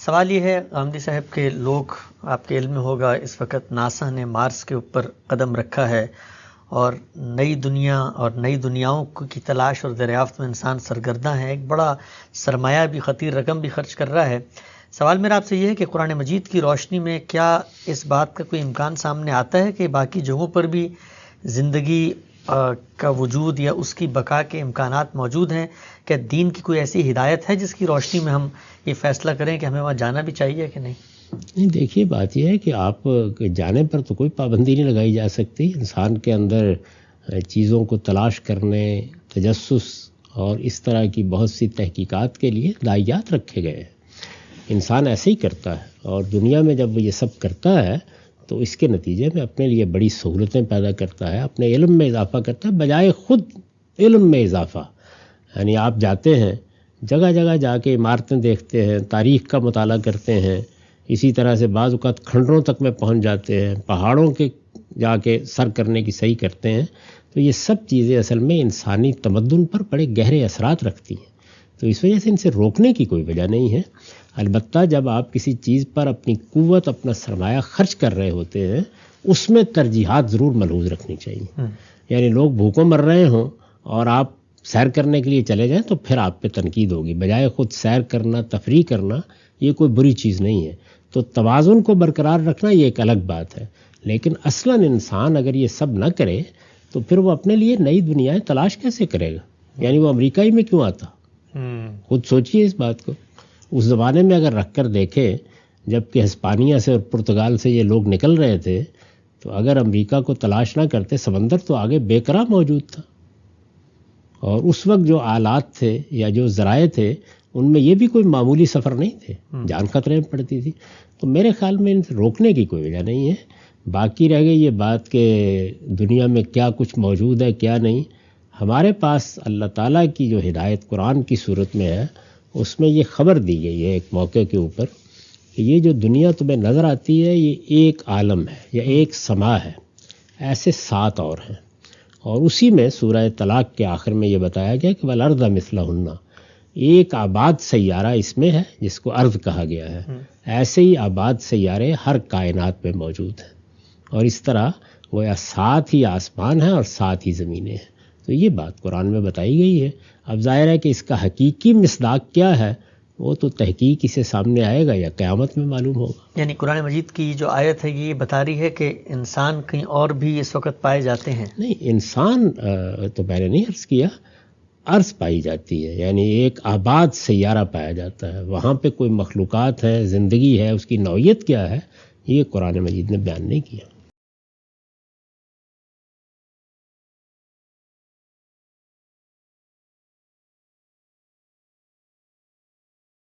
سوال یہ ہے غامدی صاحب کہ لوگ، آپ کے علم میں ہوگا، اس وقت ناسا نے مارس کے اوپر قدم رکھا ہے اور نئی دنیا اور نئی دنیاؤں کی تلاش اور دریافت میں انسان سرگرداں ہے، ایک بڑا سرمایہ بھی، خطیر رقم بھی خرچ کر رہا ہے۔ سوال میرا آپ سے یہ ہے کہ قرآن مجید کی روشنی میں کیا اس بات کا کوئی امکان سامنے آتا ہے کہ باقی جگہوں پر بھی زندگی کا وجود یا اس کی بقا کے امکانات موجود ہیں؟ کیا دین کی کوئی ایسی ہدایت ہے جس کی روشنی میں ہم یہ فیصلہ کریں کہ ہمیں وہاں جانا بھی چاہیے کہ نہیں؟ نہیں، دیکھیے بات یہ ہے کہ آپ جانے پر تو کوئی پابندی نہیں لگائی جا سکتی۔ انسان کے اندر چیزوں کو تلاش کرنے، تجسس اور اس طرح کی بہت سی تحقیقات کے لیے ہدایات رکھے گئے ہیں۔ انسان ایسے ہی کرتا ہے، اور دنیا میں جب وہ یہ سب کرتا ہے تو اس کے نتیجے میں اپنے لیے بڑی سہولتیں پیدا کرتا ہے، اپنے علم میں اضافہ کرتا ہے بجائے خود علم میں اضافہ۔ یعنی آپ جاتے ہیں جگہ جگہ جا کے عمارتیں دیکھتے ہیں، تاریخ کا مطالعہ کرتے ہیں، اسی طرح سے بعض اوقات کھنڈروں تک میں پہنچ جاتے ہیں، پہاڑوں کے جا کے سر کرنے کی صحیح کرتے ہیں، تو یہ سب چیزیں اصل میں انسانی تمدن پر بڑے گہرے اثرات رکھتی ہیں۔ تو اس وجہ سے ان سے روکنے کی کوئی وجہ نہیں ہے۔ البتہ جب آپ کسی چیز پر اپنی قوت، اپنا سرمایہ خرچ کر رہے ہوتے ہیں، اس میں ترجیحات ضرور ملحوظ رکھنی چاہیے۔ یعنی لوگ بھوکوں مر رہے ہوں اور آپ سیر کرنے کے لیے چلے جائیں تو پھر آپ پہ تنقید ہوگی، بجائے خود سیر کرنا، تفریح کرنا یہ کوئی بری چیز نہیں ہے۔ تو توازن کو برقرار رکھنا یہ ایک الگ بات ہے، لیکن اصلاً انسان اگر یہ سب نہ کرے تو پھر وہ اپنے لیے نئی دنیایں تلاش کیسے کرے گا؟ یعنی وہ امریکہ ہی میں کیوں آتا؟ خود سوچیے اس بات کو۔ اس زمانے میں اگر رکھ کر دیکھیں جب کہ ہسپانیہ سے اور پرتگال سے یہ لوگ نکل رہے تھے، تو اگر امریکہ کو تلاش نہ کرتے، سمندر تو آگے بے کرا موجود تھا، اور اس وقت جو آلات تھے یا جو ذرائع تھے ان میں یہ بھی کوئی معمولی سفر نہیں تھے، جان خطرے میں پڑتی تھی۔ تو میرے خیال میں ان سے روکنے کی کوئی وجہ نہیں ہے۔ باقی رہ گئی یہ بات کہ دنیا میں کیا کچھ موجود ہے کیا نہیں، ہمارے پاس اللہ تعالیٰ کی جو ہدایت قرآن کی صورت میں ہے اس میں یہ خبر دی گئی ہے ایک موقع کے اوپر کہ یہ جو دنیا تمہیں نظر آتی ہے یہ ایک عالم ہے یا ایک سما ہے، ایسے 7 اور ہیں، اور اسی میں سورہ طلاق کے آخر میں یہ بتایا گیا کہ وَالْأَرْضَ مِثْلَهُنَّ، ایک آباد سیارہ اس میں ہے جس کو ارض کہا گیا ہے، ایسے ہی آباد سیارے ہر کائنات میں موجود ہیں، اور اس طرح گویا 7 ہی آسمان ہیں اور 7 ہی زمینیں ہیں۔ تو یہ بات قرآن میں بتائی گئی ہے۔ اب ظاہر ہے کہ اس کا حقیقی مصداق کیا ہے وہ تو تحقیق اسے سامنے آئے گا یا قیامت میں معلوم ہوگا۔ یعنی قرآن مجید کی جو آیت ہے یہ بتا رہی ہے کہ انسان کہیں اور بھی اس وقت پائے جاتے ہیں؟ نہیں، انسان تو میں نے نہیں عرض کیا، ارض پائی جاتی ہے، یعنی ایک آباد سیارہ پایا جاتا ہے، وہاں پہ کوئی مخلوقات ہے، زندگی ہے، اس کی نوعیت کیا ہے یہ قرآن مجید نے بیان نہیں کیا۔